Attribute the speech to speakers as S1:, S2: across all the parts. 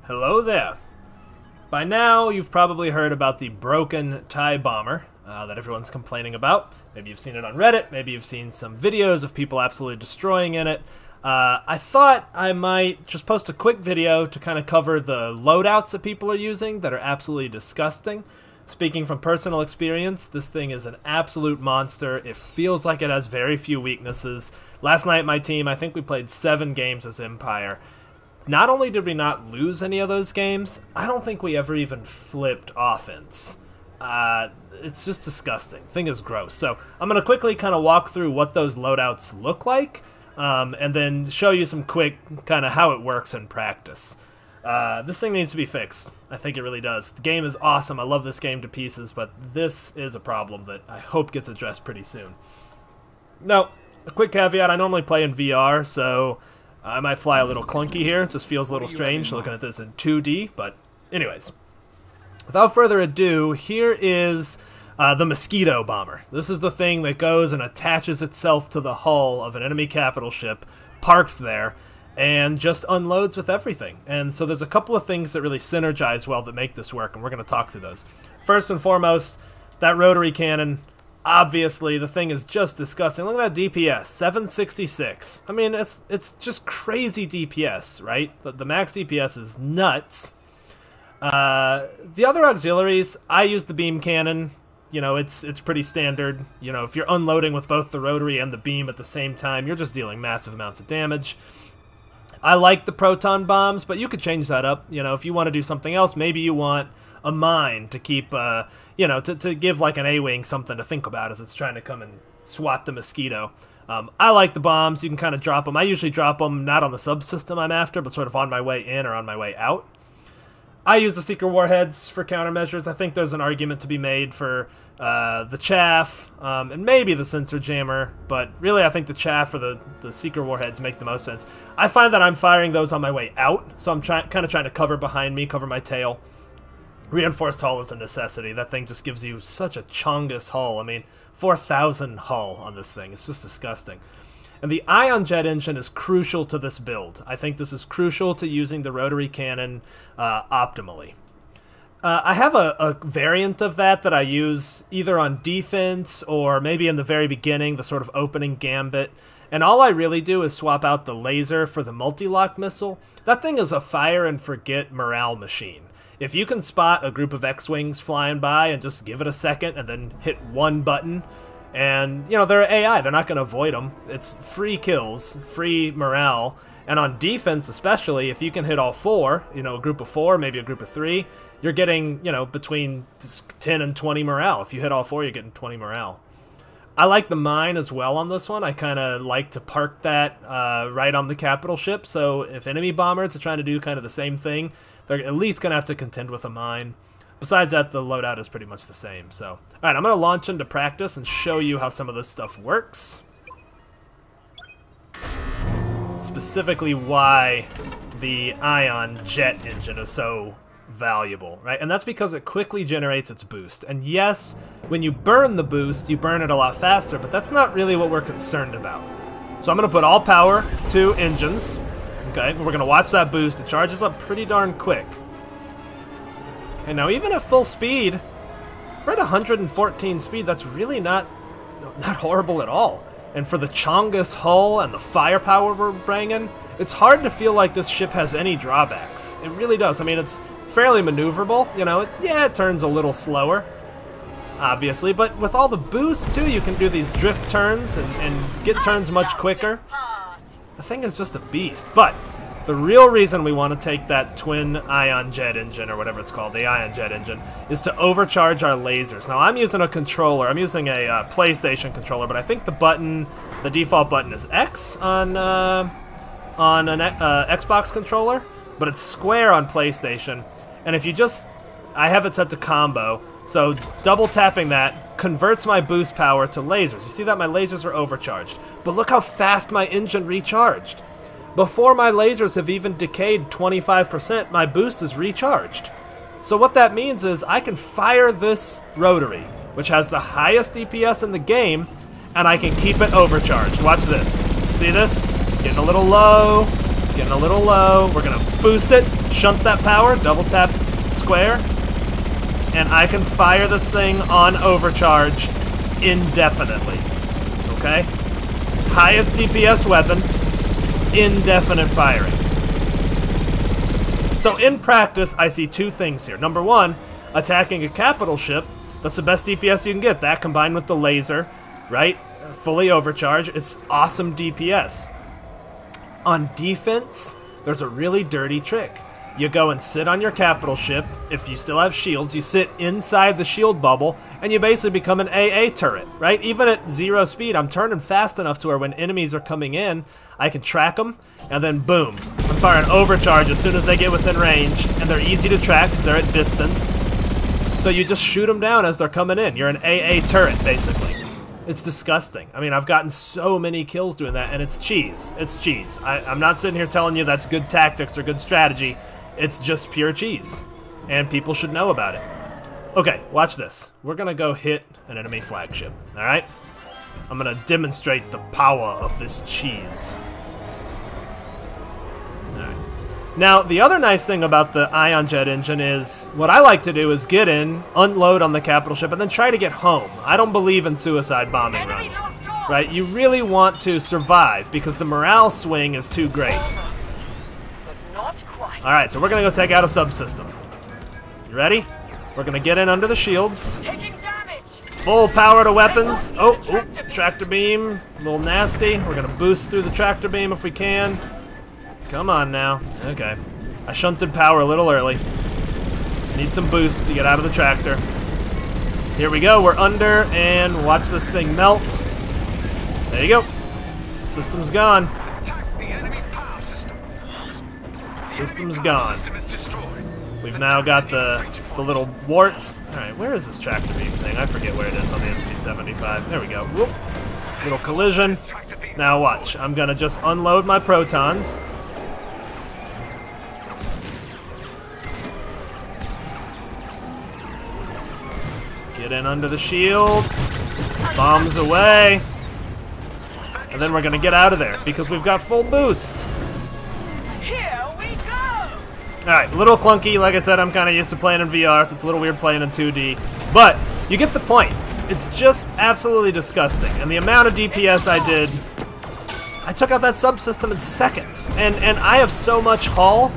S1: Hello there. By now, you've probably heard about the broken TIE bomber that everyone's complaining about. Maybe you've seen it on Reddit, maybe you've seen some videos of people absolutely destroying in it. I thought I might just post a quick video to kind of cover the loadouts that people are using that are absolutely disgusting. Speaking from personal experience, this thing is an absolute monster. It feels like it has very few weaknesses. Last night, my team, I think we played 7 games as Empire. Not only did we not lose any of those games, I don't think we ever even flipped offense. It's just disgusting. The thing is gross. So I'm going to quickly kind of walk through what those loadouts look like, and then show you some quick kind of how it works in practice. This thing needs to be fixed. I think it really does. The game is awesome. I love this game to pieces, but this is a problem that I hope gets addressed pretty soon. Now, a quick caveat, I normally play in VR, so I might fly a little clunky here. It just feels a little strange looking at this in 2D, but anyways. Without further ado, here is the Mosquito bomber. This is the thing that goes and attaches itself to the hull of an enemy capital ship, parks there, and just unloads with everything. And so there's a couple of things that really synergize well that make this work, and we're going to talk through those. First and foremost, that rotary cannon. Obviously, the thing is just disgusting. Look at that DPS, 766. I mean, it's just crazy DPS, right? The max DPS is nuts. The other auxiliaries, I use the beam cannon. You know, it's pretty standard. You know, if you're unloading with both the rotary and the beam at the same time, you're just dealing massive amounts of damage. I like the proton bombs, but you could change that up. You know, if you want to do something else, maybe you want a mine to keep, you know, to give like an A-wing something to think about as it's trying to come and swat the Mosquito. I like the bombs. You can kind of drop them. I usually drop them not on the subsystem I'm after, but sort of on my way in or on my way out. I use the Seeker Warheads for countermeasures. I think there's an argument to be made for the Chaff and maybe the Sensor Jammer, but really I think the Chaff or the Seeker Warheads make the most sense. I find that I'm firing those on my way out, so I'm kind of trying to cover behind me, cover my tail. Reinforced hull is a necessity. That thing just gives you such a chongus hull. I mean, 4,000 hull on this thing. It's just disgusting. And the ion jet engine is crucial to this build. I think this is crucial to using the rotary cannon optimally. I have a variant of that I use either on defense or maybe in the very beginning, the sort of opening gambit. And all I really do is swap out the laser for the multi-lock missile. That thing is a fire and forget morale machine. If you can spot a group of X-Wings flying by and just give it a second and then hit one button, and, you know, they're AI, they're not going to avoid them. It's free kills, free morale, and on defense especially, if you can hit all 4, you know, a group of 4, maybe a group of 3, you're getting, you know, between 10 and 20 morale. If you hit all 4, you're getting 20 morale. I like the mine as well on this one. I kind of like to park that right on the capital ship, so if enemy bombers are trying to do kind of the same thing, they're at least going to have to contend with a mine. Besides that, the loadout is pretty much the same. So, all right, I'm going to launch into practice and show you how some of this stuff works. Specifically why the ion jet engine is so valuable, right? And that's because it quickly generates its boost. And yes, when you burn the boost, you burn it a lot faster, but that's not really what we're concerned about. So I'm going to put all power to engines. Okay, we're going to watch that boost. It charges up pretty darn quick. Okay, now even at full speed, we're at 114 speed. That's really not horrible at all. And for the Chongus hull and the firepower we're bringing, it's hard to feel like this ship has any drawbacks. It really does. I mean, it's fairly maneuverable. You know, it turns a little slower, obviously. But with all the boosts, too, you can do these drift turns and get turns much quicker. The thing is just a beast. But the real reason we want to take that twin ion jet engine, or whatever it's called, the ion jet engine, is to overcharge our lasers. Now, I'm using a controller. I'm using a PlayStation controller, but I think the default button is X on an Xbox controller, but it's square on PlayStation. And if you I have it set to combo, so double tapping that converts my boost power to lasers. You see that my lasers are overcharged, but look how fast my engine recharged. Before my lasers have even decayed 25%, my boost is recharged. So what that means is I can fire this rotary, which has the highest DPS in the game, and I can keep it overcharged. Watch this. See this? Getting a little low, getting a little low. We're gonna boost it, shunt that power, double tap square, and I can fire this thing on overcharge indefinitely. Okay? Highest DPS weapon, indefinite firing. So in practice, I see two things here. Number one, attacking a capital ship, that's the best DPS you can get. That combined with the laser, right? Fully overcharged, it's awesome DPS. On defense, there's a really dirty trick. You go and sit on your capital ship. If you still have shields, you sit inside the shield bubble, and you basically become an AA turret, right? Even at 0 speed, I'm turning fast enough to where when enemies are coming in, I can track them, and then boom, I'm firing overcharge as soon as they get within range, and they're easy to track because they're at distance. So you just shoot them down as they're coming in. You're an AA turret, basically. It's disgusting. I mean, I've gotten so many kills doing that, and it's cheese. It's cheese. I'm not sitting here telling you that's good tactics or good strategy. It's just pure cheese, and people should know about it. Okay, watch this. We're gonna go hit an enemy flagship, all right? I'm gonna demonstrate the power of this cheese. All right. Now, the other nice thing about the ion jet engine is what I like to do is get in, unload on the capital ship, and then try to get home. I don't believe in suicide bombing runs, right? You really want to survive because the morale swing is too great. Alright, so we're gonna go take out a subsystem. You ready? We're gonna get in under the shields. Full power to weapons. Oh, tractor beam. A little nasty. We're gonna boost through the tractor beam if we can. Come on now. Okay. I shunted power a little early. Need some boost to get out of the tractor. Here we go. We're under, and watch this thing melt. There you go. System's gone. System's gone. We've now got the little warts. Alright, where is this tractor beam thing? I forget where it is on the MC-75. There we go. Whoop. Little collision. Now watch. I'm gonna just unload my protons. Get in under the shield. Bombs away. And then we're gonna get out of there because we've got full boost. Alright, a little clunky. Like I said, I'm kind of used to playing in VR, so it's a little weird playing in 2D. But, you get the point. It's just absolutely disgusting. And the amount of DPS I did, I took out that subsystem in seconds. And I have so much hull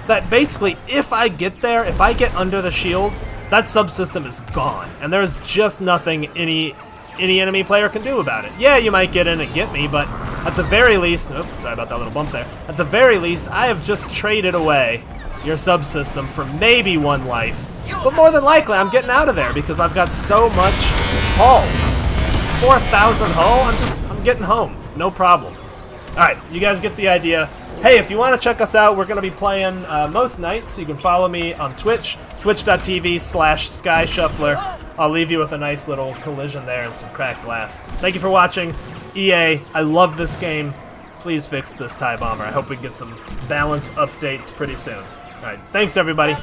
S1: that basically, if I get there, if I get under the shield, that subsystem is gone. And there's just nothing any enemy player can do about it. Yeah, you might get in and get me, but at the very least... Oops, sorry about that little bump there. At the very least, I have just traded away your subsystem for maybe 1 life. But more than likely, I'm getting out of there because I've got so much hull. 4,000 hull, I'm getting home. No problem. Alright, you guys get the idea. Hey, if you want to check us out, we're going to be playing most nights. You can follow me on Twitch, twitch.tv/SkyShuffler. I'll leave you with a nice little collision there and some cracked glass. Thank you for watching. EA, I love this game. Please fix this TIE bomber. I hope we can get some balance updates pretty soon. Alright, thanks everybody.